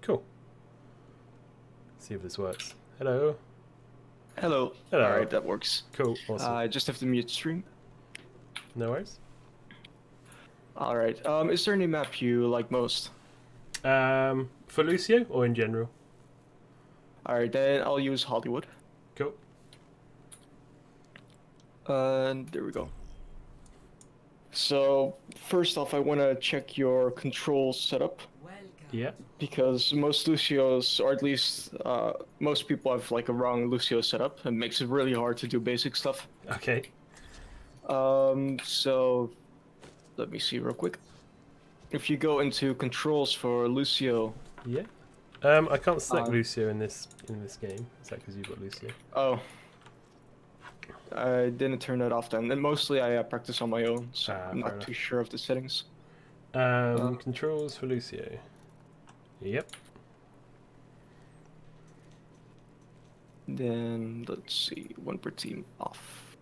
Cool. See if this works. Hello. Hello. Hello. Alright, that works. Cool. Awesome. I just have to mute stream. No worries. Alright, is there any map you like most? For Lucio or in general? Alright, then I'll use Hollywood. Cool. There we go. So, first off, I want to check your control setup. Yeah. Because most Lucios, or at least most people have like a wrong Lucio setup, and makes it really hard to do basic stuff. Okay. So let me see real quick. If you go into controls for Lucio. Yeah. I can't select Lucio in this game. Is that because you've got Lucio? Oh. I didn't turn that off then. And mostly I practice on my own, so I'm not too sure of the settings. Controls for Lucio. Yep. Then let's see, one per team off.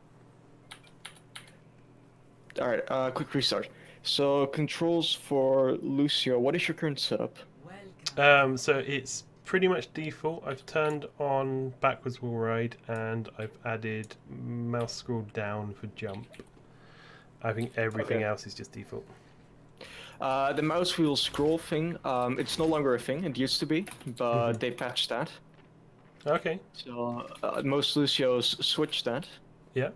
Alright, quick restart. So controls for Lucio, what is your current setup? So it's pretty much default. I've turned on backwards wall ride and I've added mouse scroll down for jump. I think everything else is just default. The mouse wheel scroll thing, it's no longer a thing. It used to be, but they patched that. Okay. So most Lucios switched that. Yeah.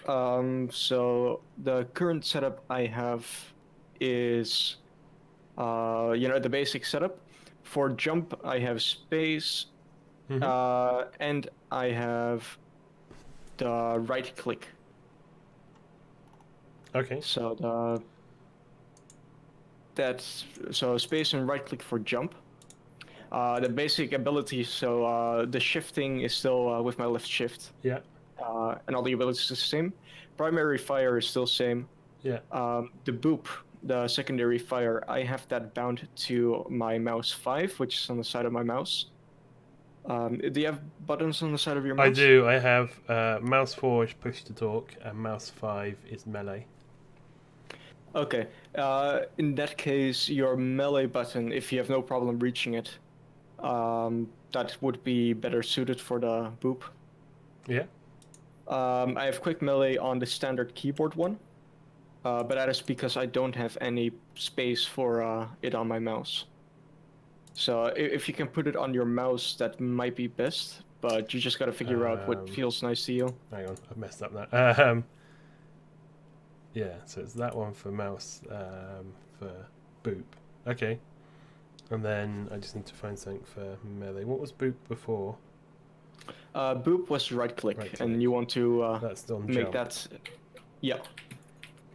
So the current setup I have is, the basic setup. For jump, I have space, and I have the right click. Okay. So so space and right click for jump. The basic abilities, so the shifting is still with my left shift. Yeah. And all the abilities are the same. Primary fire is still same. Yeah. The boop, the secondary fire, I have that bound to my mouse 5, which is on the side of my mouse. Do you have buttons on the side of your mouse? I do. I have mouse 4 is push to talk and mouse 5 is melee. Okay. In that case, your melee button, if you have no problem reaching it, that would be better suited for the boop. Yeah. I have quick melee on the standard keyboard one, but that is because I don't have any space for it on my mouse. So if you can put it on your mouse, that might be best, but you just gotta figure out what feels nice to you. Hang on, I've messed up now. Yeah, so it's that one for mouse, for boop. Okay. And then I just need to find something for melee. What was boop before? Boop was right click, and you want to that's on make jump. that. Yeah.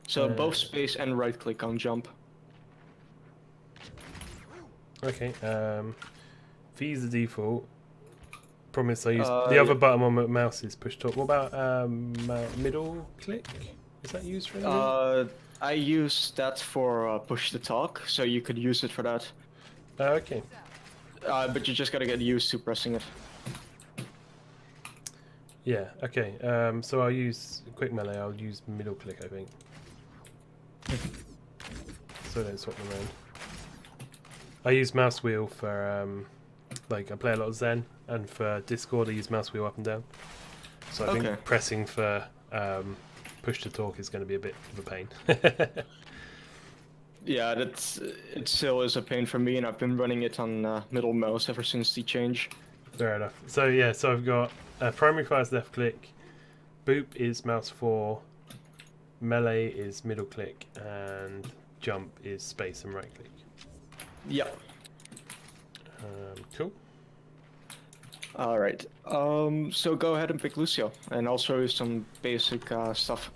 So both space and right click on jump. Okay. V is the default. Problem is I use the other button on my mouse is push talk. What about middle click? Is that used for anything? I use that for push to talk, so you could use it for that. Okay. But you just gotta get used to pressing it. Yeah, okay. So I'll use quick melee, I'll use middle click, I think. So I don't swap them around. I use mouse wheel for, like, I play a lot of Zen, and for Discord I use mouse wheel up and down. So I think pressing for push to talk is going to be a bit of a pain. Yeah, it still is a pain for me, and I've been running it on middle mouse ever since the change. Fair enough. So yeah, so I've got primary fire is left click, boop is mouse 4, melee is middle click, and jump is space and right click. Yep. Cool. All right. So go ahead and pick Lucio, and I'll show you some basic stuff.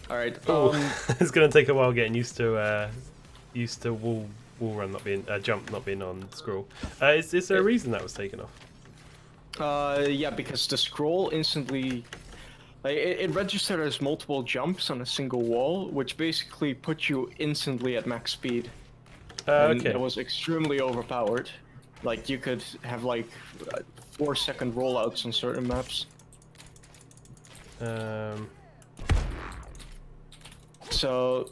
All right. It's gonna take a while getting used to wall run not being jump not being on scroll. Is there a reason that was taken off? Yeah, because the scroll instantly, like, it registered as multiple jumps on a single wall, which basically put you instantly at max speed. And it was extremely overpowered. Like, you could have like 4-second rollouts on certain maps. So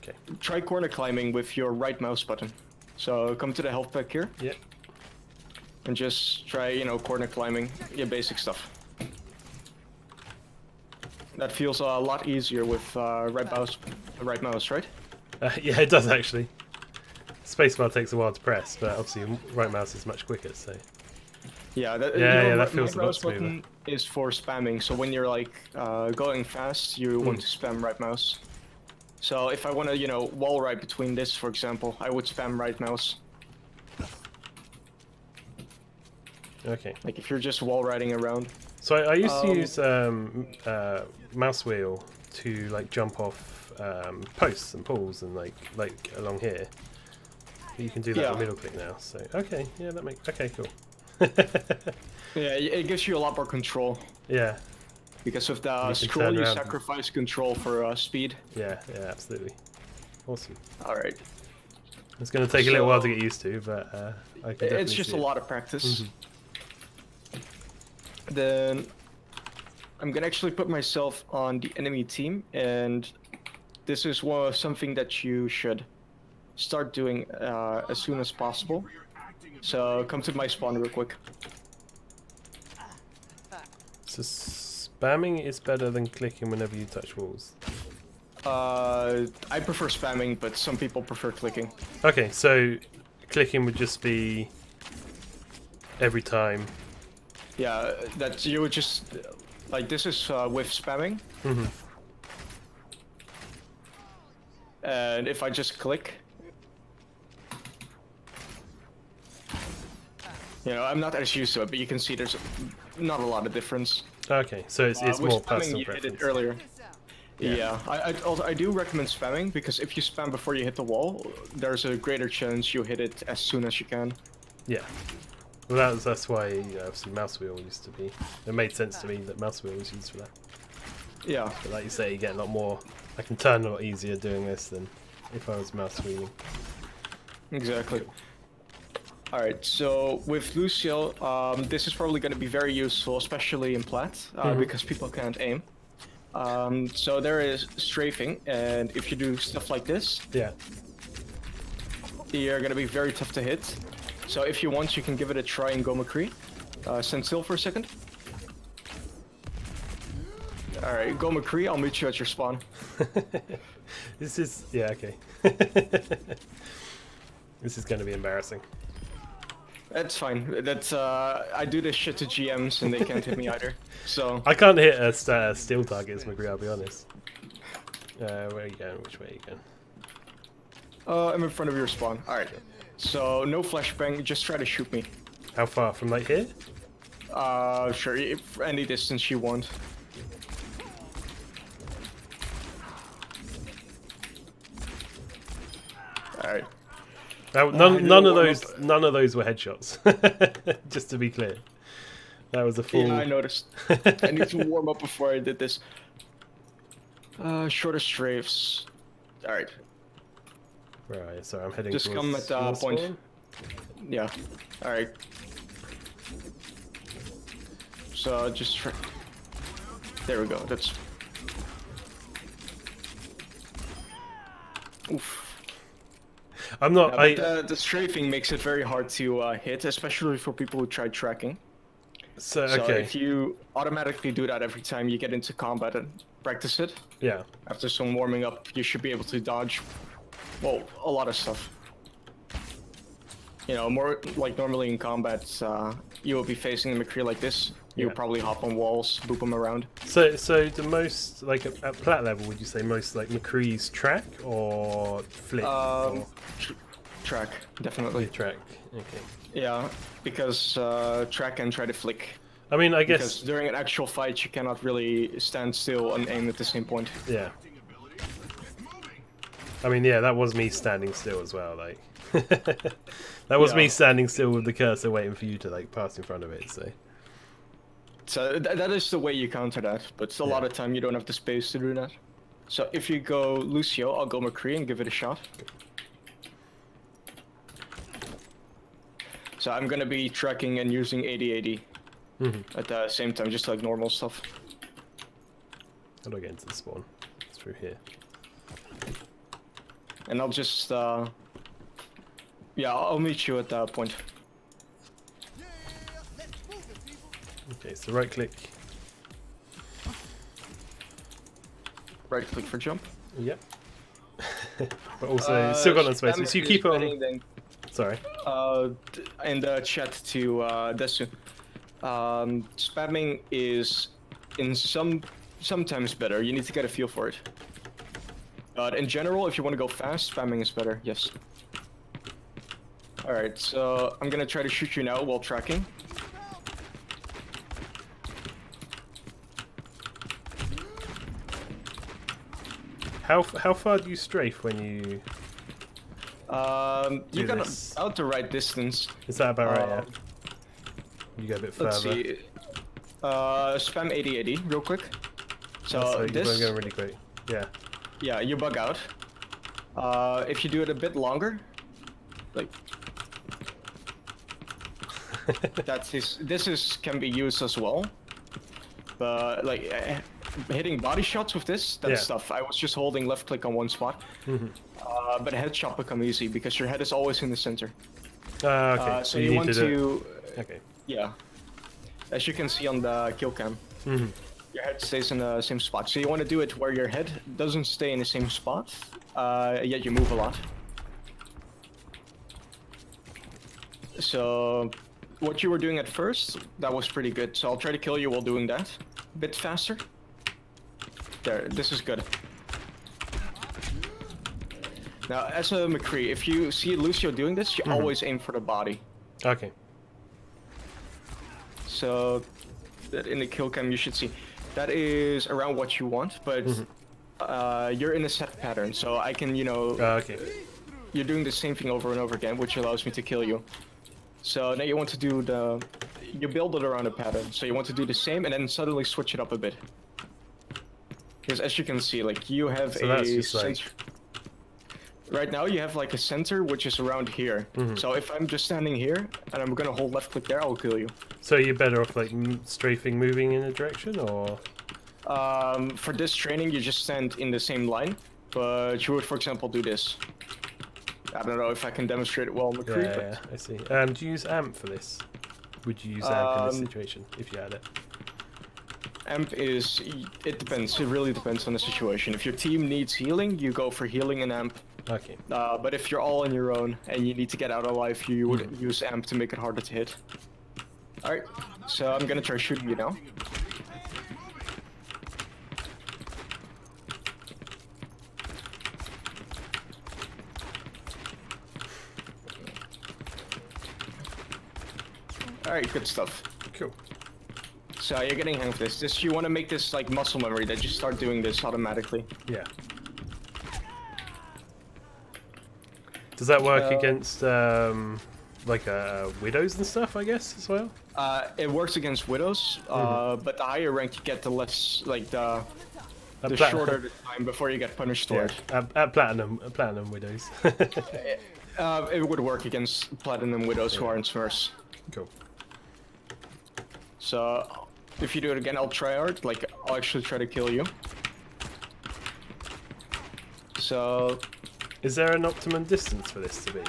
Okay. Try corner climbing with your right mouse button. So come to the health pack here. Yeah. And just try, you know, corner climbing, your basic stuff. That feels a lot easier with right mouse, right? Yeah, it does actually. Spacebar takes a while to press, but obviously right mouse is much quicker. So. Yeah, that, that feels a lot mouse smoother. button is for spamming. So when you're like going fast, you want to spam right mouse. So if I want to, you know, wall ride between this, for example, I would spam right mouse. Okay. Like if you're just wall riding around. So I used to use mouse wheel to like jump off posts and poles and like along here. But you can do that with middle click now. So okay, yeah, that makes cool. Yeah, it gives you a lot more control. Yeah. Because with the scroll, you sacrifice control for speed. Yeah, absolutely. Awesome. All right. It's going to take a little while to get used to, but I can definitely It's just see a lot of practice. Then I'm gonna actually put myself on the enemy team, and this is something that you should start doing as soon as possible. So come to my spawn real quick. So spamming is better than clicking whenever you touch walls. I prefer spamming, but some people prefer clicking. Okay, so clicking would just be every time. Yeah, that you would just like this is with spamming. And if I just click, you know, I'm not as used to it, but you can see there's not a lot of difference. Okay, so it's more personal you preference. hit it earlier. Yeah, I do recommend spamming, because if you spam before you hit the wall, there's a greater chance you hit it as soon as you can. Yeah. Well, that's why obviously mouse wheel used to be. It made sense to me that mouse wheel was used for that. Yeah. But like you say, you get a lot more. I can turn a lot easier doing this than if I was mouse wheeling. Exactly. All right. So with Lucio, this is probably going to be very useful, especially in plat, because people can't aim. So there is strafing, and if you do stuff like this, you're going to be very tough to hit. So if you want, you can give it a try and go McCree. Stand still for a second. Alright, go McCree, I'll meet you at your spawn. This is... yeah, okay. This is going to be embarrassing. That's fine. That's I do this shit to GMs and they can't hit me either. So I can't hit a steel target as McCree, I'll be honest. Where are you going? Which way are you going? I'm in front of your spawn. Alright. So, no flashbang, just try to shoot me. How far? From like here? Sure, if any distance you want. Alright. None of those were headshots. Just to be clear. That was a full... Yeah, I noticed. I need to warm up before I did this. Shorter strafes. Alright. Right, so I'm heading just come at the point. Spawn? Yeah. Alright. So just try. There we go. That's. Oof. I'm not. The strafing makes it very hard to hit, especially for people who try tracking. So if you automatically do that every time you get into combat and practice it, after some warming up, you should be able to dodge. Well, a lot of stuff. You know, more like normally in combat, you will be facing the McCree like this. You'll probably hop on walls, boop them around. So the most, like at plat level, would you say most like McCree's track or flick? Track, definitely. Track, okay. Yeah, because track and try to flick. I mean, I guess... Because during an actual fight, you cannot really stand still and aim at the same point. Yeah. I mean, yeah, that was me standing still as well, like... that was me standing still with the cursor waiting for you to, like, pass in front of it, so... So that is the way you counter that, but a lot of time you don't have the space to do that. So if you go Lucio, I'll go McCree and give it a shot. So I'm gonna be tracking and using 80-80 at the same time, just like normal stuff. How do I get into the spawn? It's through here. And I'll just yeah, I'll meet you at that point. Okay, so right click. Right click for jump. Yep. But also, still got no space. So you keep it on. Then, sorry. In the chat to Desu. Spamming is sometimes better. You need to get a feel for it. But in general, if you want to go fast, spamming is better. Yes. All right. So I'm gonna try to shoot you now while tracking. How far do you strafe when you? You got out the right distance. Is that about right? Yeah. You go a bit further. Let's see. Spam 8080 real quick. So this. You're going really quick. Yeah. Yeah, you bug out. If you do it a bit longer, like this can be used as well. But like hitting body shots with this, that's stuff. I was just holding left click on one spot. But headshot become easy because your head is always in the center. Okay. So you want to. Okay. Yeah. As you can see on the kill cam, your head stays in the same spot. So you want to do it where your head doesn't stay in the same spot, yet you move a lot. So what you were doing at first, that was pretty good. So I'll try to kill you while doing that. A bit faster. There, this is good. Now, as a McCree, if you see Lucio doing this, you always aim for the body. Okay. So, that in the kill cam you should see. That is around what you want, but you're in a set pattern, so I can, you know... okay. You're doing the same thing over and over again, which allows me to kill you. So now you want to do the... You build it around a pattern, so you want to do the same and then suddenly switch it up a bit. Because as you can see, like, you have a center... Right now you have like a center which is around here. So if I'm just standing here and I'm gonna hold left click there, I'll kill you. So you're better off like strafing, moving in a direction, or? For this training, you just stand in the same line, but you would, for example, do this. I don't know if I can demonstrate it well on the creep. Yeah, I see. Do you use amp for this? Would you use amp in this situation if you had it? Amp is... It depends. It really depends on the situation. If your team needs healing, you go for healing and amp. Okay. But if you're all on your own and you need to get out alive, you would use amp to make it harder to hit. Alright, so I'm gonna try shooting you now. Alright, good stuff. Cool. So you're getting hang of this. You want to make this like muscle memory that you start doing this automatically. Yeah. Does that work against like widows and stuff, I guess, as well? It works against widows, but the higher rank you get, the less like the shorter the time before you get punished for it. At platinum widows. It would work against platinum widows who aren't smurfs. Cool. So if you do it again, I'll try hard. Like I'll actually try to kill you. So. Is there an optimum distance for this to be?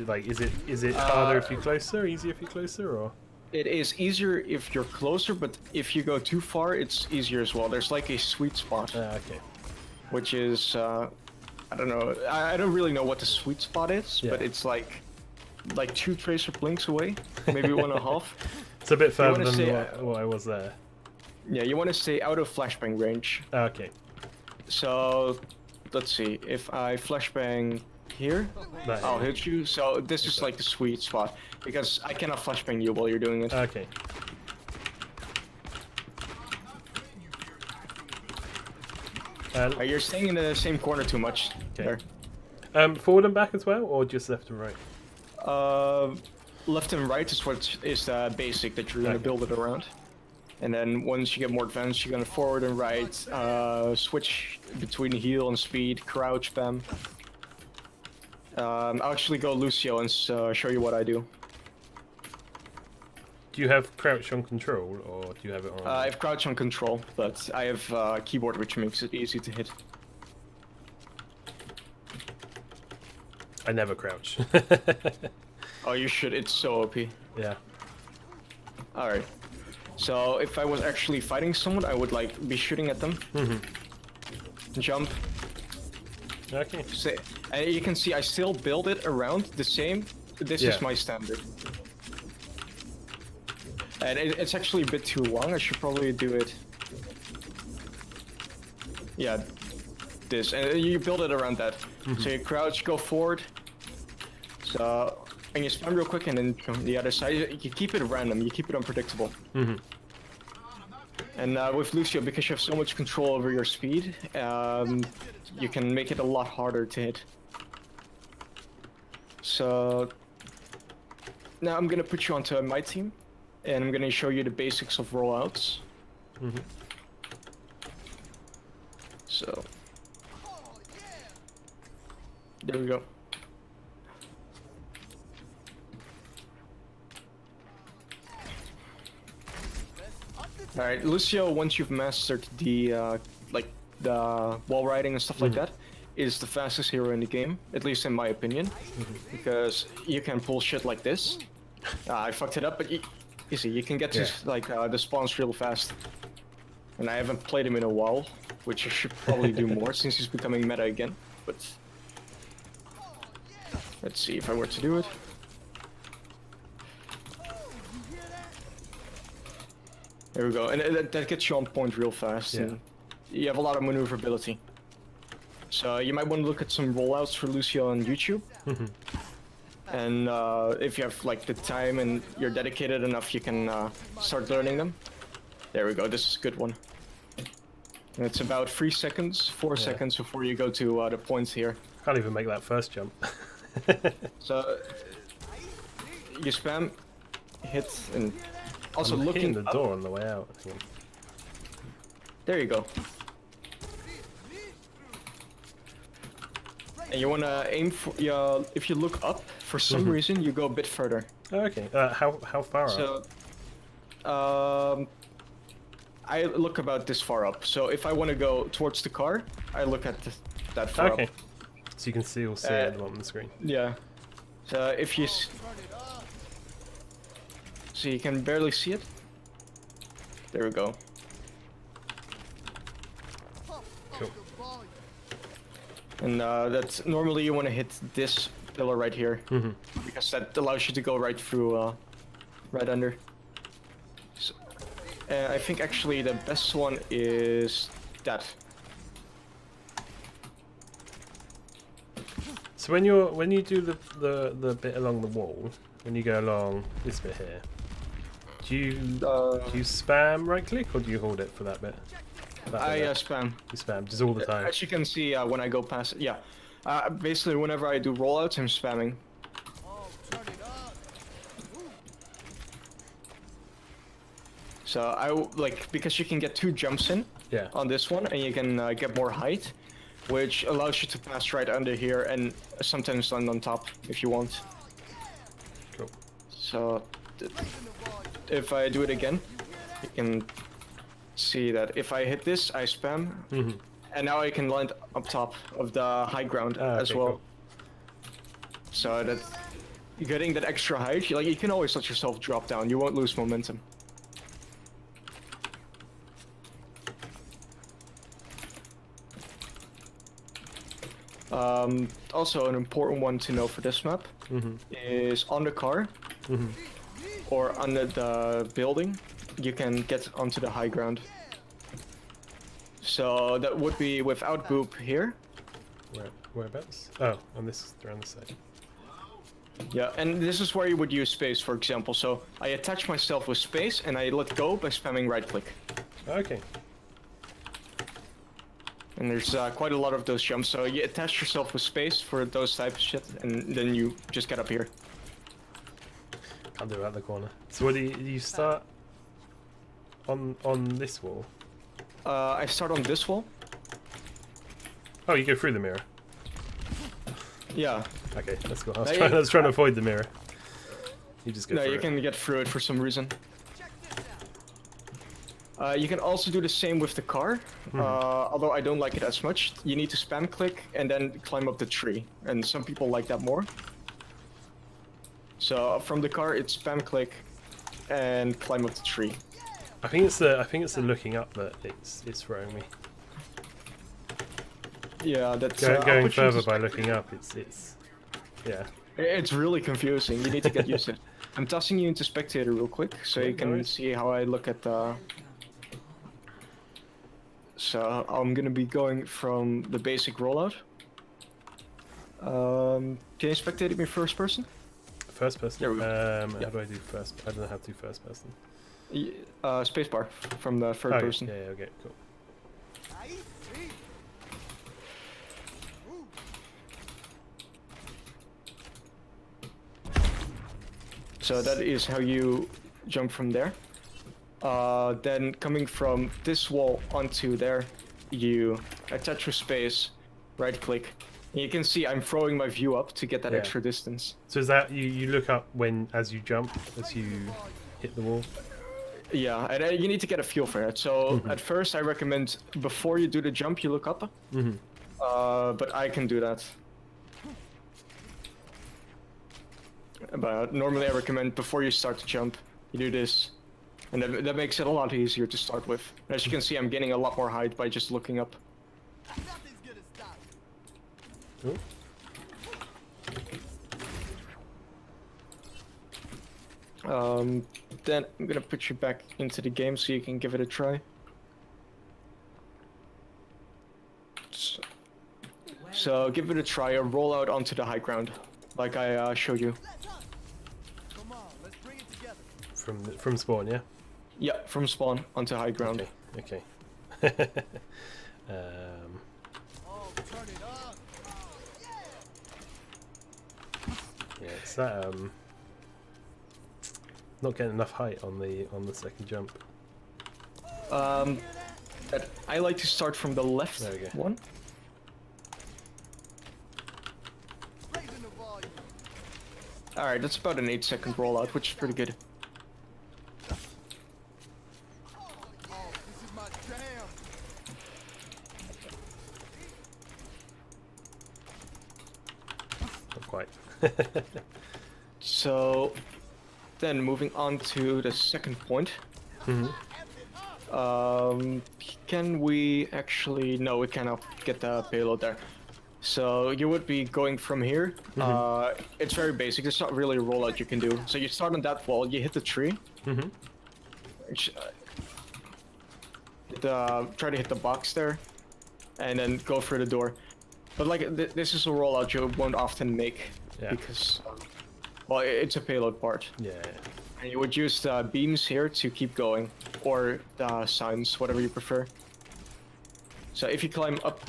Like, is it harder if you're closer, easier if you're closer, or? It is easier if you're closer, but if you go too far, it's easier as well. There's like a sweet spot. Okay. Which is, I don't know. I don't really know what the sweet spot is, but it's like 2 tracer blinks away, maybe 1.5. It's a bit further than what I was there. Yeah, you want to stay out of flashbang range. Okay. So. Let's see, if I flashbang here, I'll hit you. So this is like the sweet spot, because I cannot flashbang you while you're doing it. Okay. You're staying in the same corner too much. Okay. There. Forward and back as well, or just left and right? Left and right is what is the basic that you're going to build it around. And then once you get more advanced, you're gonna forward and right, switch between heal and speed, crouch spam. I'll actually go Lucio and show you what I do. Do you have crouch on control, or do you have it on? I have crouch on control, but I have keyboard which makes it easy to hit. I never crouch. Oh, you should. It's so OP. Yeah. Alright. So if I was actually fighting someone, I would like be shooting at them. Jump. Okay. And you can see I still build it around the same. This is my standard. And it's actually a bit too long. I should probably do it. Yeah, this. And you build it around that. So you crouch, go forward. So, and you spam real quick, and then from the other side, you keep it random. You keep it unpredictable. And with Lucio, because you have so much control over your speed, you can make it a lot harder to hit. So now I'm gonna put you onto my team, and I'm gonna show you the basics of rollouts. So there we go. All right, Lucio. Once you've mastered the the wall riding and stuff like that, is the fastest hero in the game, at least in my opinion, because you can pull shit like this. I fucked it up, but you see, you can get to like the spawns real fast. And I haven't played him in a while, which I should probably do more since he's becoming meta again. But let's see if I were to do it. There we go, and that gets you on point real fast. And you have a lot of maneuverability. So you might want to look at some rollouts for Lucio on YouTube. And if you have like the time and you're dedicated enough, you can start learning them. There we go, this is a good one. And it's about 3 seconds, 4 seconds before you go to the points here. Can't even make that first jump. So you spam, hit, and also I'm looking hitting the door on the way out. There you go. And you want to aim for, if you look up, for some reason, you go a bit further. Oh, okay. How far up? So, I look about this far up. So if I want to go towards the car, I look at that far up. So you can still see it at the bottom of the screen. Yeah. So if you... So you can barely see it. There we go. Cool. And that's normally you want to hit this pillar right here, because that allows you to go right through, right under. So, I think actually the best one is that. So when you do the bit along the wall, when you go along this bit here, do you spam right click or do you hold it for that bit? I spam. You spam just all the time. As you can see, when I go past it, yeah. Basically, whenever I do rollouts, I'm spamming. So I like, because you can get 2 jumps in on this one, and you can get more height, which allows you to pass right under here and sometimes land on top if you want. Cool. So if I do it again, you can see that if I hit this, I spam, and now I can land up top of the high ground as well. Cool. So that getting that extra height, you can always let yourself drop down. You won't lose momentum. Also, an important one to know for this map is on the car or under the building, you can get onto the high ground. So that would be without boop here. Whereabouts? Oh, on this, around this side. Yeah, and this is where you would use space, for example. So I attach myself with space and I let go by spamming right click. Okay. And there's quite a lot of those jumps, so you attach yourself with space for those types of shit, and then you just get up here. Can't do it at the corner. So what do you start on this wall? I start on this wall. Oh, you go through the mirror. Yeah. Okay, that's cool. I was trying to avoid the mirror. You just go through you can get through it for some reason. You can also do the same with the car, although I don't like it as much. You need to spam click and then climb up the tree, and some people like that more. So from the car, it's spam click and climb up the tree. I think it's the looking up that it's throwing me. Yeah, that's going further by looking up. It's yeah. It's really confusing. You need to get used to it. I'm tossing you into spectator real quick so you can see how I look at the. So I'm gonna be going from the basic rollout. Can you spectate me first person? First person? There we go. How do I do first? I don't know how to do first person. Spacebar from the third person. Yeah, okay, cool. So that is how you jump from there. Then coming from this wall onto there, you attach your space, right click. And you can see I'm throwing my view up to get that extra distance. So is that you look up as you jump, as you hit the wall? Yeah, and you need to get a feel for it. So at first I recommend before you do the jump you look up. But I can do that. But normally I recommend before you start to jump, you do this. And that makes it a lot easier to start with. As you can see, I'm gaining a lot more height by just looking up. Cool. Then I'm gonna put you back into the game so you can give it a try. So give it a try, a roll out onto the high ground, like I showed you. From spawn, yeah? Yeah, from spawn onto high ground. Okay. Yeah, it's that not getting enough height on the second jump. I like to start from the left one. Alright, that's about an 8-second rollout, which is pretty good. Not quite. So, then moving on to the second point. Can we actually... No, we cannot get the payload there. So you would be going from here. It's very basic. There's not really a rollout you can do. So you start on that wall, you hit the tree. Try to hit the box there, and then go through the door. But like this is a rollout you won't often make because, well, it's a payload part. Yeah. And you would use the beams here to keep going, or the signs, whatever you prefer. So if you climb up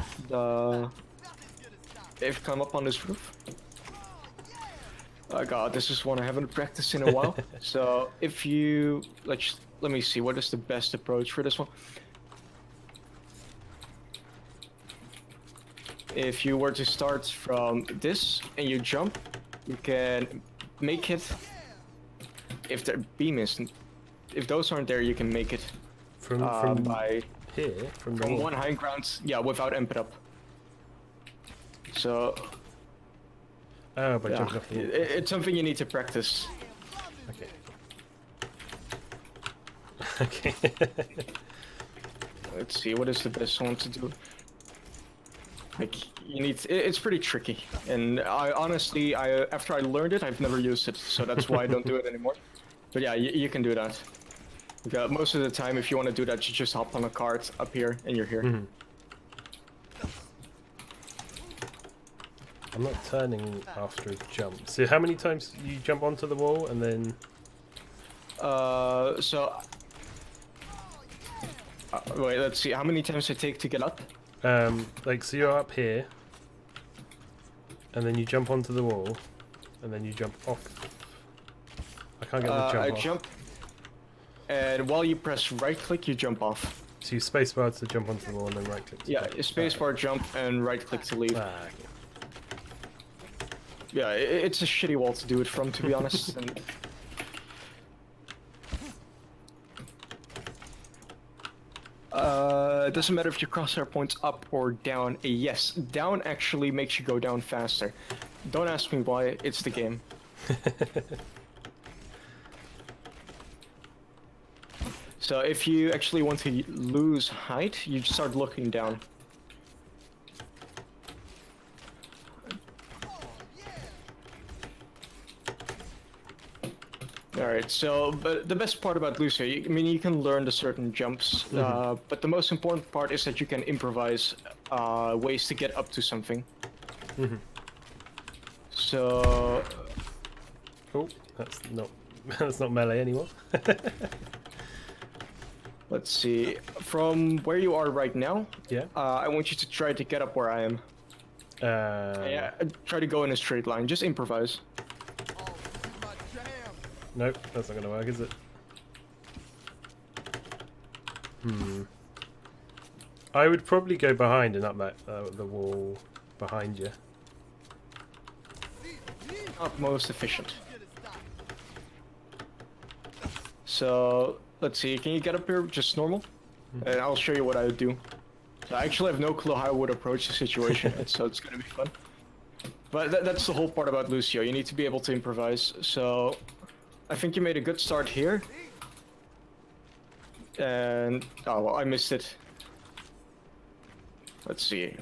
on this roof. Oh god, this is one I haven't practiced in a while. So if you let me see, what is the best approach for this one? If you were to start from this and you jump, you can make it. If the beam isn't, if those aren't there, you can make it from by here from one high ground, without amping up. So, by jumping off the wall. It's something you need to practice. Okay. Let's see, what is the best one to do? Like, it's pretty tricky. And honestly, after I learned it, I've never used it. So that's why I don't do it anymore. But yeah, you can do that. Most of the time, if you want to do that, you just hop on a cart up here and you're here. I'm not turning after a jump. So how many times you jump onto the wall and then... wait, let's see. How many times it take to get up? So you're up here, and then you jump onto the wall, and then you jump off. I can't get the jump off. Jump, and while you press right click, you jump off. So you spacebar to jump onto the wall and then right click. Spacebar jump and right click to leave. Okay. Yeah, it's a shitty wall to do it from, to be honest. It doesn't matter if your crosshair points up or down. Yes, down actually makes you go down faster. Don't ask me why, it's the game. So if you actually want to lose height, you start looking down. Alright, so but the best part about Lucio, I mean, you can learn the certain jumps, but the most important part is that you can improvise ways to get up to something. So... Oh, that's not melee anymore. Let's see. From where you are right now, yeah. I want you to try to get up where I am. Yeah, try to go in a straight line. Just improvise. Nope, that's not gonna work, is it? I would probably go behind and up that the wall behind you. Not most efficient. So let's see. Can you get up here just normal? And I'll show you what I would do. So I actually have no clue how I would approach the situation, so it's gonna be fun. But that's the whole part about Lucio. You need to be able to improvise. So I think you made a good start here. And oh well, I missed it. Let's see.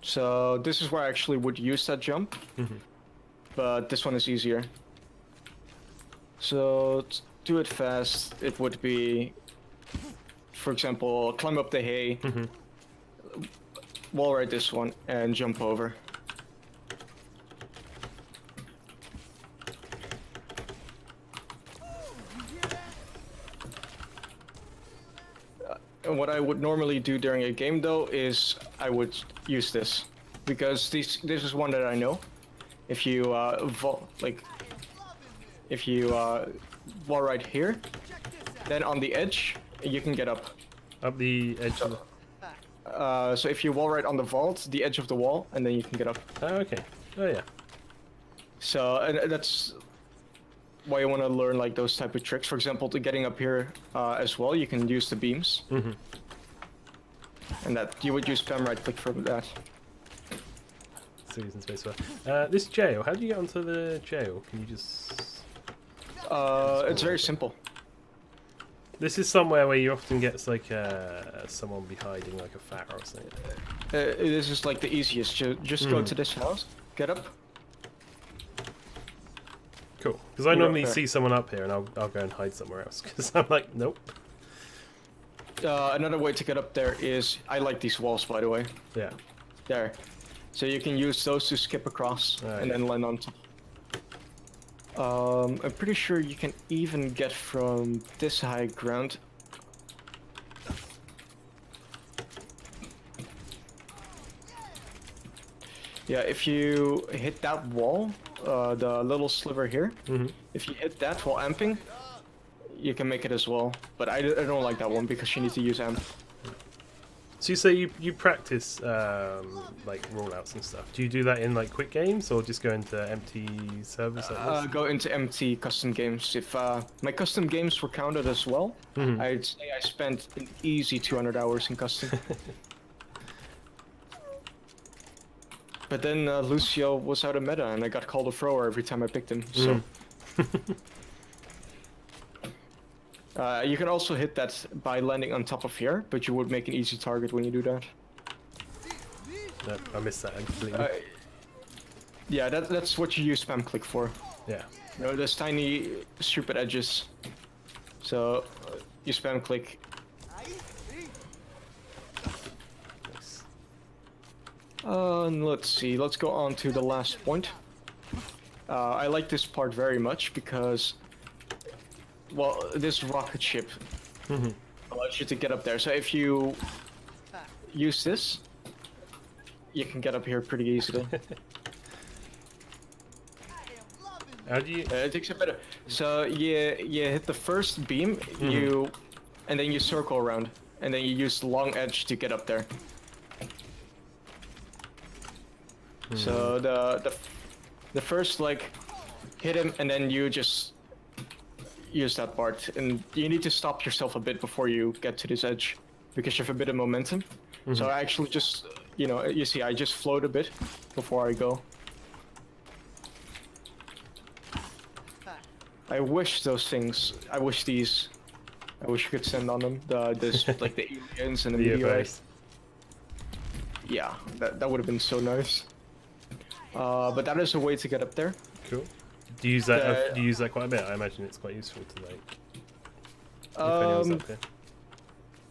So this is where I actually would use that jump, but this one is easier. So to do it fast, it would be, for example, climb up the hay, wall ride this one, and jump over. And what I would normally do during a game, though, is I would use this, because this is one that I know. If you wall ride here, then on the edge you can get up. Up the edge. So if you wall ride on the vault, the edge of the wall, and then you can get up. Oh, okay. Oh yeah. So and that's why you want to learn like those type of tricks. For example, to getting up here as well, you can use the beams. And that you would use spam right click for that. Using spacebar. This jail. How do you get onto the jail? Can you just? It's very simple. This is somewhere where you often get like someone be hiding, like a fat or something. This is like the easiest. Just go to this house, get up. Cool. Because I normally see someone up here and I'll go and hide somewhere else. Because I'm like, nope. Another way to get up there is, I like these walls, by the way. Yeah. There. So you can use those to skip across and then land on top. I'm pretty sure you can even get from this high ground. Yeah, if you hit that wall, the little sliver here, if you hit that while amping, you can make it as well. But I don't like that one because you need to use amp. So you say you practice like rollouts and stuff. Do you do that in like quick games or just go into empty servers like this? Go into empty custom games. If my custom games were counted as well, I'd say I spent an easy 200 hours in custom. But then Lucio was out of meta and I got called a thrower every time I picked him, so... you can also hit that by landing on top of here, but you would make an easy target when you do that. No, I missed that completely. Yeah, that's what you use spam click for. Yeah. You know, those tiny, stupid edges. So, you spam click. Nice. And let's see, let's go on to the last point. I like this part very much because, well, this rocket ship allows you to get up there. So if you use this, you can get up here pretty easily. How do you? It takes a bit. So you hit the first beam, and then you circle around, and then you use the long edge to get up there. So the first like hit him, and then you just use that part. And you need to stop yourself a bit before you get to this edge, because you have a bit of momentum. So I actually just, you see, I just float a bit before I go. I wish those things. I wish you could send on them. Like the aliens and the meteorites. Yeah, that would have been so nice. But that is a way to get up there. Cool. Do you use that? Do you use that quite a bit? I imagine it's quite useful to like. If anyone's up there.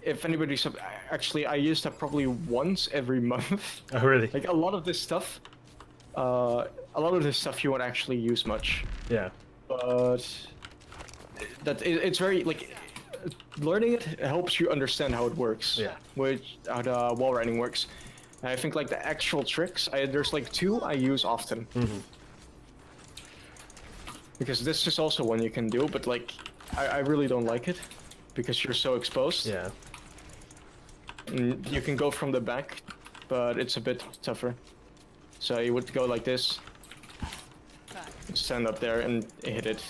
If anybody's up, actually, I use that probably once every month. Oh really? Like a lot of this stuff you won't actually use much. Yeah. But it's very like learning it helps you understand how it works. Yeah. How the wall riding works. And I think like the actual tricks, there's like 2 I use often. Because this is also one you can do, but like I really don't like it because you're so exposed. Yeah. And you can go from the back, but it's a bit tougher. So you would go like this. Stand up there and hit it,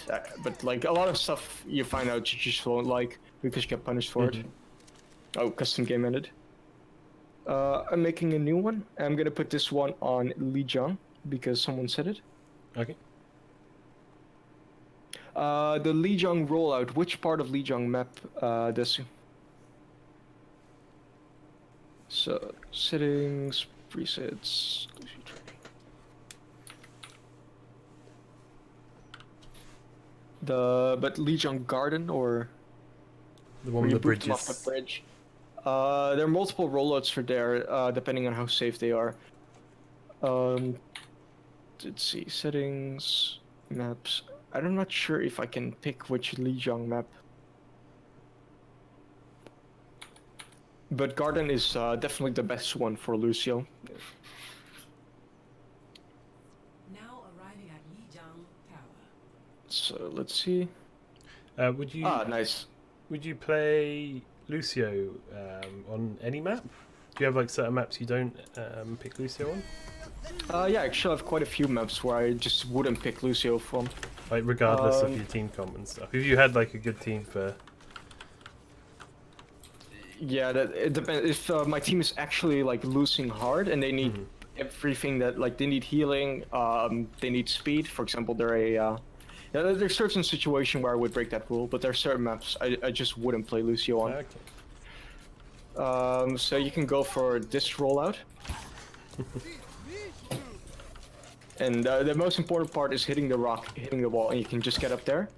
but like a lot of stuff you find out you just won't like because you get punished for it. Oh, custom game ended. I'm making a new one. I'm gonna put this one on Lijiang because someone said it. Okay. The Lijiang rollout. Which part of Lijiang map does? So settings, presets. But Lijiang Garden or the one with the bridges. Off the bridge. There are multiple rollouts for there, depending on how safe they are. Let's see, settings, maps. I'm not sure if I can pick which Lijiang map. But Garden is definitely the best one for Lucio. So let's see. Would you? Nice. Would you play Lucio on any map? Do you have like certain maps you don't pick Lucio on? Yeah, actually, I have quite a few maps where I just wouldn't pick Lucio from. Like regardless of your team comp and stuff. If you had like a good team for. Yeah, it depends. If my team is actually like losing hard and they need everything that like they need healing, they need speed. For example, there's certain situation where I would break that rule, but there are certain maps I just wouldn't play Lucio on. Okay. So you can go for this rollout. And the most important part is hitting the rock, hitting the wall, and you can just get up there.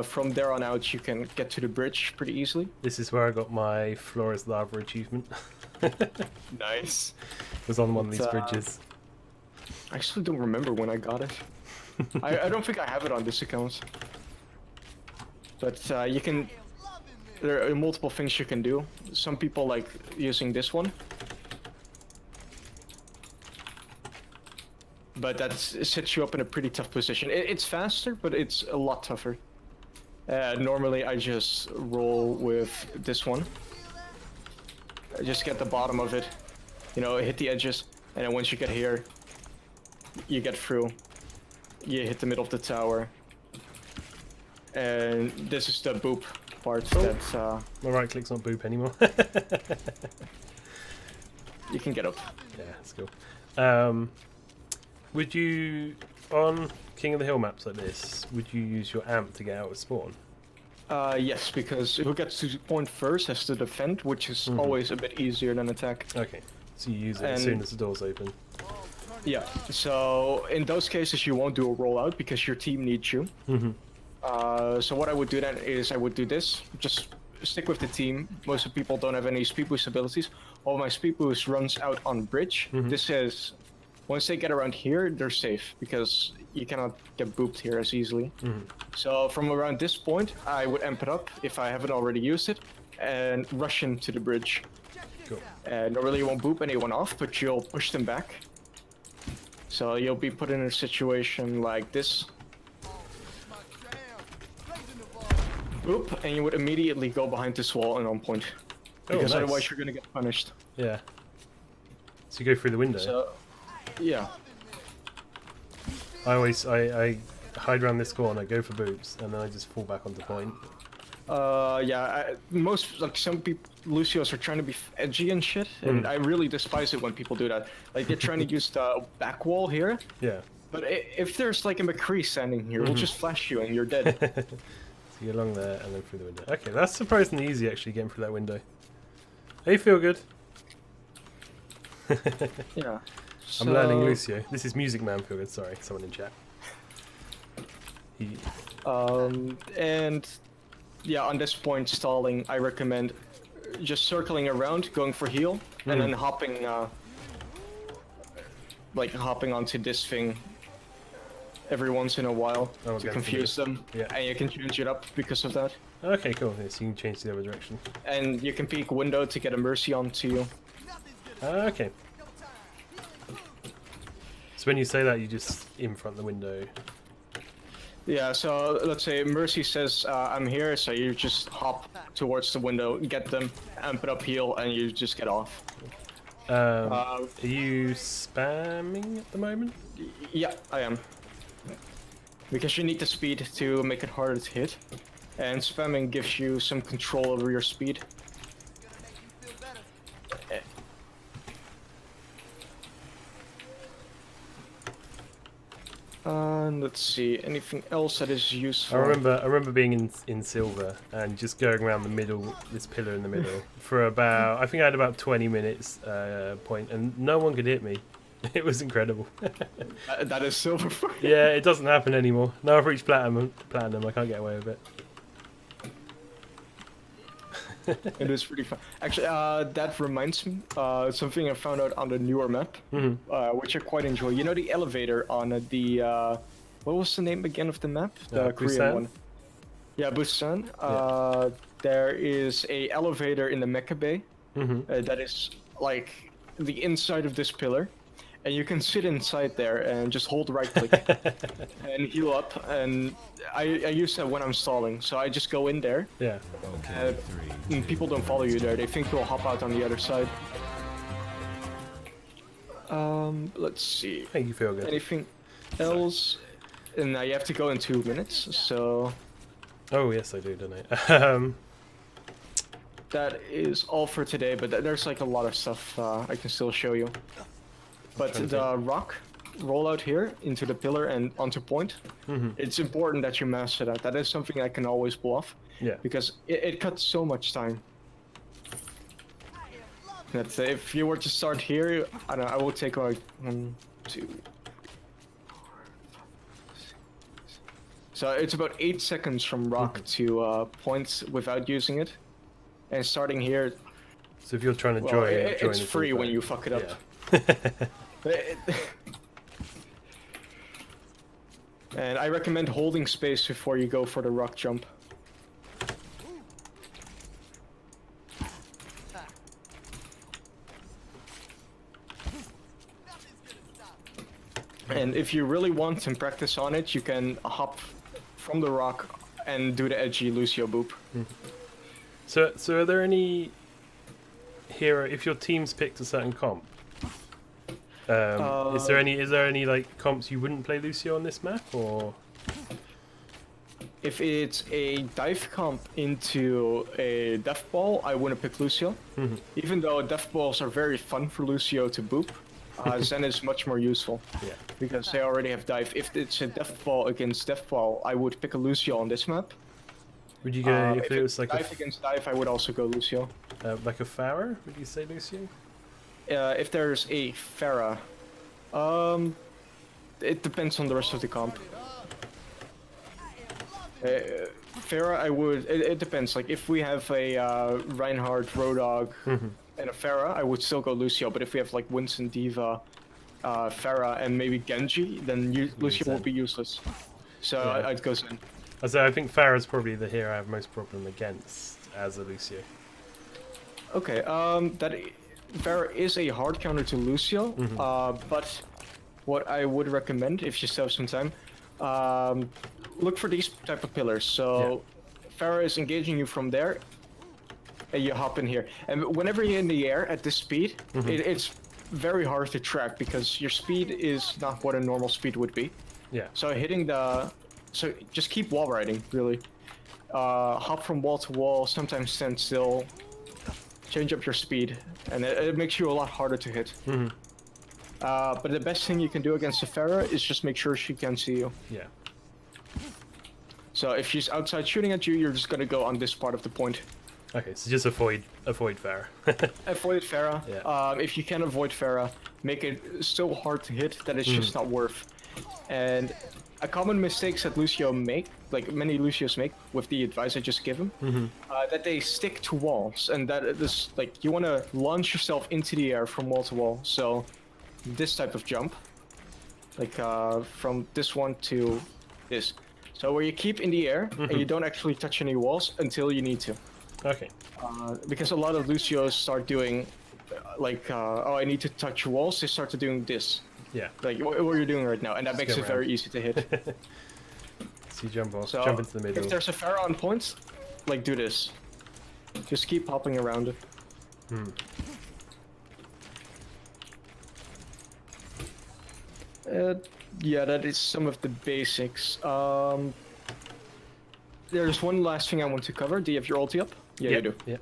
From there on out, you can get to the bridge pretty easily. This is where I got my Flores Lava achievement. Nice. It was on one of these bridges. I actually don't remember when I got it. I don't think I have it on this account. But you can... There are multiple things you can do. Some people like using this one. But that sets you up in a pretty tough position. It's faster, but it's a lot tougher. Normally I just roll with this one. I just get the bottom of it. You know, hit the edges. And then once you get here, you get through. You hit the middle of the tower. And this is the boop part. That's, my right click's not boop anymore. You can get up. Yeah, that's cool. Would you, on King of the Hill maps like this, would you use your amp to get out of spawn? Yes, because who gets to point first has to defend, which is always a bit easier than attack. Okay, so you use it as soon as the door's open. Yeah, so in those cases you won't do a rollout because your team needs you. So what I would do then is I would do this, just stick with the team. Most of the people don't have any speed boost abilities. All my speed boost runs out on bridge. This is, once they get around here, they're safe because you cannot get booped here as easily. So from around this point, I would amp it up if I haven't already used it and rush into the bridge. Cool. And normally you won't boop anyone off, but you'll push them back. So you'll be put in a situation like this. Boop, and you would immediately go behind this wall and on point. Because otherwise you're gonna get punished. Yeah. So you go through the window? So, yeah. I hide around this corner, go for boots, and then I just fall back onto point. Yeah, most, like, some people, Lucios are trying to be edgy and shit, and I really despise it when people do that. Like, they're trying to use the back wall here. Yeah. But if there's, like, a McCree standing here, we'll just flash you and you're dead. So you're along there and then through the window. Okay, that's surprisingly easy, actually, getting through that window. Hey, feel good. Yeah. I'm learning Lucio. This is Music Man feel good, sorry, someone in chat. And yeah, on this point, stalling, I recommend just circling around, going for heal, and then hopping onto this thing every once in a while to confuse them. Yeah. And you can change it up because of that. Okay, cool. Yeah, so you can change the other direction. And you can peek window to get a mercy onto you. Okay. So when you say that, you just in front of the window. Yeah, so let's say Mercy says, I'm here, so you just hop towards the window, get them, amp it up heal, and you just get off. Are you spamming at the moment? Yeah, I am. Because you need the speed to make it harder to hit, and spamming gives you some control over your speed. Let's see, anything else that is useful? I remember being in silver and just going around the middle, this pillar in the middle, for about, I think I had about 20 minutes point, and no one could hit me. It was incredible. That is silver for you. Yeah, it doesn't happen anymore. Now I've reached platinum, I can't get away with it. It is pretty fun. Actually, that reminds me, something I found out on the newer map, which I quite enjoy. You know the elevator on the, what was the name again of the map? The Korean Busan? one. Yeah, Busan. Yeah. There is a elevator in the Mecha Bay that is like the inside of this pillar. And you can sit inside there and just hold right click and heal up. And I use that when I'm stalling, so I just go in there. Yeah. And people don't follow you there; they think you'll hop out on the other side. Let's see. Hey, you feel good. Anything else? And now you have to go in 2 minutes. So. Oh yes, I do, don't I? That is all for today, but there's like a lot of stuff I can still show you. But the rock rollout here into the pillar and onto point, it's important that you master that. That is something I can always pull off. Yeah. Because it cuts so much time. That if you were to start here, I don't know, I will take like 1, 2, 3, 4, 5, 6. So it's about 8 seconds from rock to point without using it. And starting here. So if you're trying to join, it's free when you fuck it up. Yeah. And I recommend holding space before you go for the rock jump. And if you really want and practice on it, you can hop from the rock and do the edgy Lucio boop. So are there any hero, if your team's picked a certain comp, is there any like comps you wouldn't play Lucio on this map, or? If it's a dive comp into a death ball, I wouldn't pick Lucio. Even though death balls are very fun for Lucio to boop, Zen is much more useful. Yeah. Because they already have dive. If it's a death ball against death ball, I would pick a Lucio on this map. Would you go if it was like dive against dive? I would also go Lucio. Like a Farah? Would you say Lucio? If there's a Farah, it depends on the rest of the comp. Farah, I would. It depends. Like if we have a Reinhardt, Roadhog, and a Farah, I would still go Lucio. But if we have like Winston, Diva, Farah, and maybe Genji, then Lucio will be useless. So yeah. I'd go Zen. I think Farah's probably the hero I have most problem against as a Lucio. Okay, Farah is a hard counter to Lucio, but what I would recommend, if you still have some time, look for these type of pillars. So Farah is engaging you from there, and you hop in here. And whenever you're in the air at this speed, it's very hard to track because your speed is not what a normal speed would be. Yeah. So hitting the... So just keep wall riding, really. Hop from wall to wall, sometimes stand still. Change up your speed, and it makes you a lot harder to hit. Mm-hmm. But the best thing you can do against the Pharah is just make sure she can see you. Yeah. So if she's outside shooting at you, you're just gonna go on this part of the point. Okay, so just avoid Pharah. Avoid Pharah. Yeah. If you can avoid Pharah, make it so hard to hit that it's just not worth. And a common mistakes that Lucio make, like many Lucios make, with the advice I just gave him, that they stick to walls, and that this like you want to launch yourself into the air from wall to wall. So this type of jump, like from this one to this. So where you keep in the air and you don't actually touch any walls until you need to. Okay. Because a lot of Lucios start doing, oh, I need to touch walls. They start to doing this. Yeah. Like what you're doing right now, and that makes it very easy to hit. So you jump off, So jump into the middle. if there's a Pharah on points, like do this. Just keep hopping around it. Yeah, that is some of the basics. There's one last thing I want to cover. Do you have your ulti up? Yeah, you do. Yeah.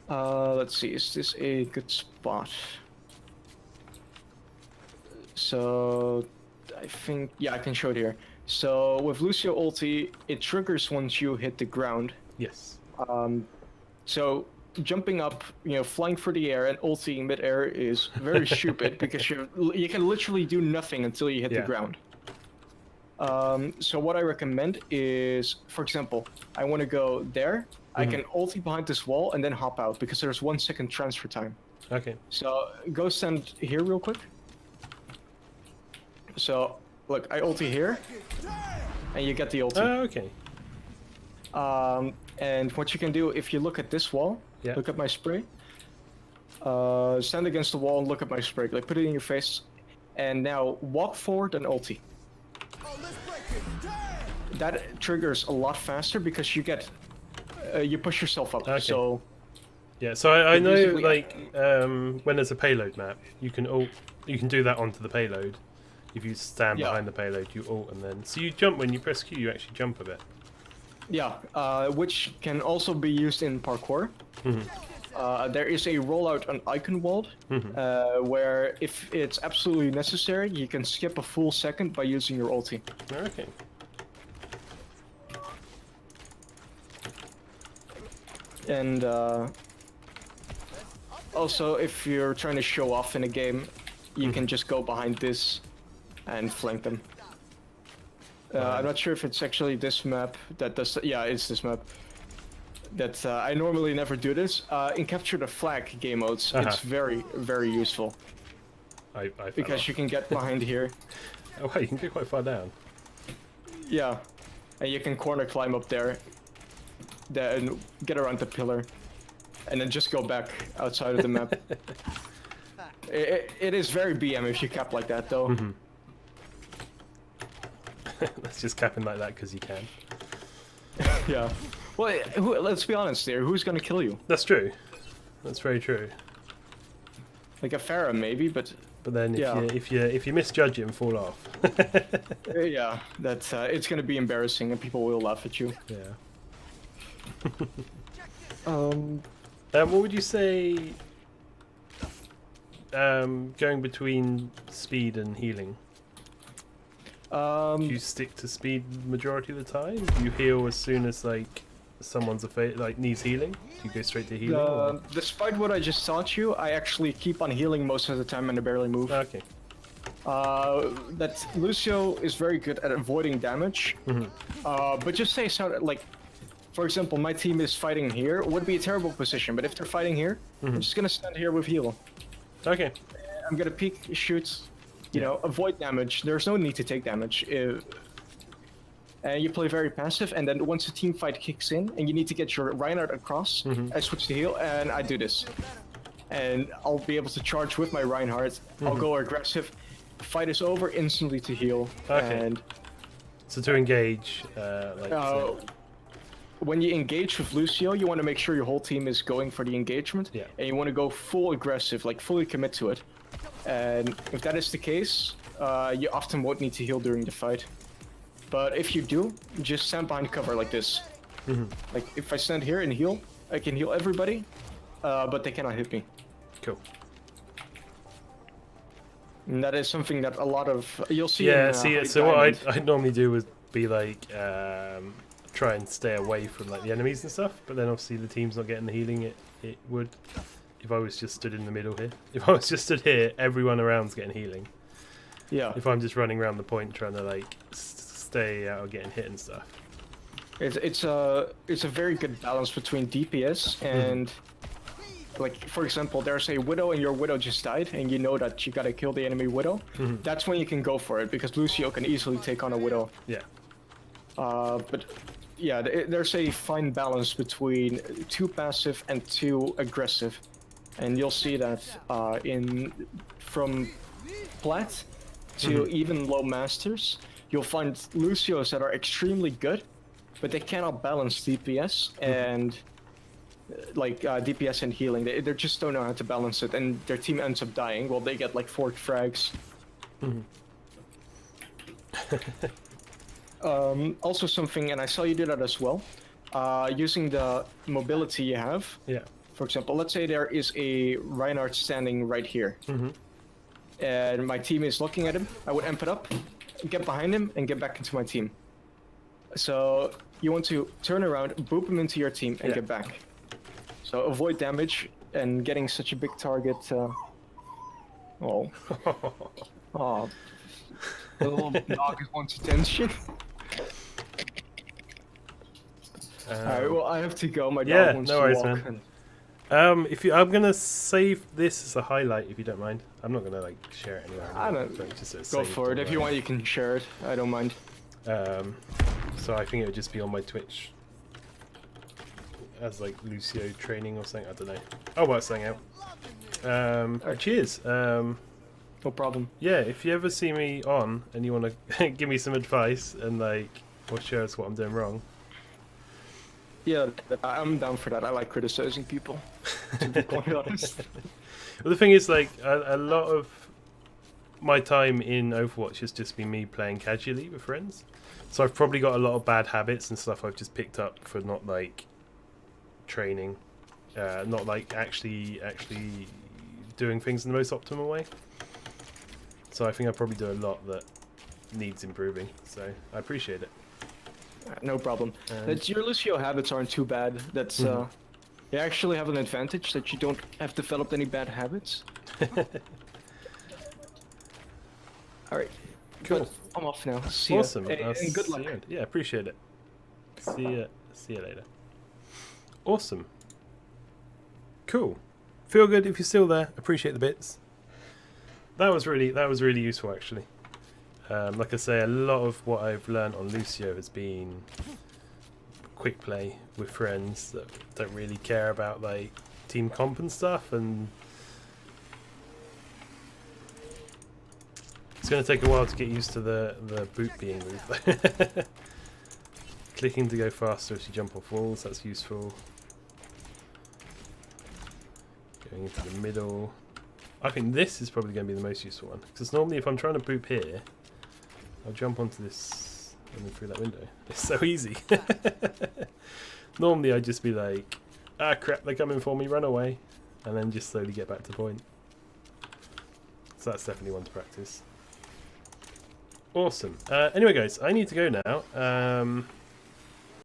Let's see, is this a good spot? So, I think, yeah, I can show it here. So, with Lucio ulti, it triggers once you hit the ground. Yes. So, jumping up, flying through the air and ulting mid-air is very stupid because you can literally do nothing until you hit the ground. So what I recommend is, for example, I want to go there. I can ulti behind this wall and then hop out because there's 1 second transfer time. Okay. So go stand here real quick. So look, I ulti here, and you get the ulti. Oh, okay. And what you can do if you look at this wall, look at my spray. Stand against the wall and look at my spray. Like put it in your face, and now walk forward and ulti. That triggers a lot faster because you get, you push yourself up. Okay. So. Yeah, so I know like when there's a payload map, you can do that onto the payload. If you stand behind the payload, you ult and then you jump when you press Q. You actually jump a bit. Yeah, which can also be used in parkour. There is a rollout on icon wall, where if it's absolutely necessary, you can skip a full second by using your ulti. Okay. And also, if you're trying to show off in a game, you can just go behind this and flank them. I'm not sure if it's actually this map that does. Yeah, it's this map. That I normally never do this. In Capture the Flag game modes, it's very, very useful. Because you can get behind here. Oh, wow, you can get quite far down. Yeah, and you can corner climb up there, then get around the pillar, and then just go back outside of the map. It is very BM if you cap like that, though. Let's just cap him like that because you can. Yeah. Well, let's be honest there. Who's gonna kill you? That's true. That's very true. Like a Pharah, maybe, but then if you misjudge it and fall off. Yeah, that's it's gonna be embarrassing and people will laugh at you. Yeah. What would you say? Going between speed and healing. Do you stick to speed majority of the time? Do you heal as soon as like someone's needs healing? Do you go straight to healing? Despite what I just taught you, I actually keep on healing most of the time and I barely move. Okay. That Lucio is very good at avoiding damage. But just say so, like, for example, my team is fighting here. It would be a terrible position, but if they're fighting here, I'm just gonna stand here with heal. Okay. I'm gonna peek, shoot. You know, avoid damage. There's no need to take damage. And you play very passive, and then once the team fight kicks in, and you need to get your Reinhardt across, I switch to heal, and I do this. And I'll be able to charge with my Reinhardt. I'll go aggressive. Fight is over, instantly to heal. Okay. And so to engage, when you engage with Lucio, you want to make sure your whole team is going for the engagement, and you want to go full aggressive, like fully commit to it. And if that is the case, you often won't need to heal during the fight. But if you do, just stand behind cover like this. Like if I stand here and heal, I can heal everybody, but they cannot hit me. Cool. And that is something that a lot of you'll see. Yeah, so what I'd normally do would be like try and stay away from like the enemies and stuff, but then obviously the team's not getting the healing it would if I was just stood in the middle here. If I was just stood here, everyone around's getting healing. Yeah. If I'm just running around the point trying to like stay out of getting hit and stuff. It's a very good balance between DPS and like, for example, there's a Widow and your Widow just died and you know that you gotta kill the enemy Widow. That's when you can go for it because Lucio can easily take on a Widow. Yeah. But yeah, there's a fine balance between too passive and too aggressive. And you'll see that from plat to even low masters, you'll find Lucios that are extremely good, but they cannot balance DPS and like DPS and healing. They just don't know how to balance it, and their team ends up dying. Well, they get like 4 frags. Also something, and I saw you do that as well, using the mobility you have. Yeah. For example, let's say there is a Reinhardt standing right here. And my team is looking at him. I would amp it up, get behind him, and get back into my team. So you want to turn around, boop him into your team, and get back. So avoid damage and getting such a big target. Oh. Oh. The little dog wants attention. Alright, well, I have to go. My dog wants to walk. Man. I'm gonna save this as a highlight if you don't mind. I'm not gonna like share it anywhere. I don't. Just go for it. If you want, you can share it. I don't mind. So I think it would just be on my Twitch as like Lucio training or something. I don't know. I'll work something out. Cheers. No problem. Yeah, if you ever see me on and you want to give me some advice and like or show us what I'm doing wrong. Yeah, I'm down for that. I like criticizing people, to be quite honest. Well, the thing is, like, a lot of my time in Overwatch has just been me playing casually with friends. So I've probably got a lot of bad habits and stuff I've just picked up for not, like, training. Not, like, actually doing things in the most optimal way. So I think I probably do a lot that needs improving. So I appreciate it. No problem. Your Lucio habits aren't too bad. That's you actually have an advantage that you don't have developed any bad habits. Alright. Cool. But I'm off now. See awesome. ya. And good luck. Yeah, appreciate it. See you later. Awesome. Cool. Feel good if you're still there. Appreciate the bits. That was really useful actually. Like I say, a lot of what I've learned on Lucio has been quick play with friends that don't really care about like team comp and stuff, and it's going to take a while to get used to the boot being moved. Clicking to go faster as you jump off walls, that's useful. Going into the middle. I think this is probably going to be the most useful one, because normally if I'm trying to boop here, I'll jump onto this and then through that window. It's so easy. Normally I'd just be like, ah crap, they're coming for me, run away. And then just slowly get back to point. So that's definitely one to practice. Awesome. Anyway guys, I need to go now.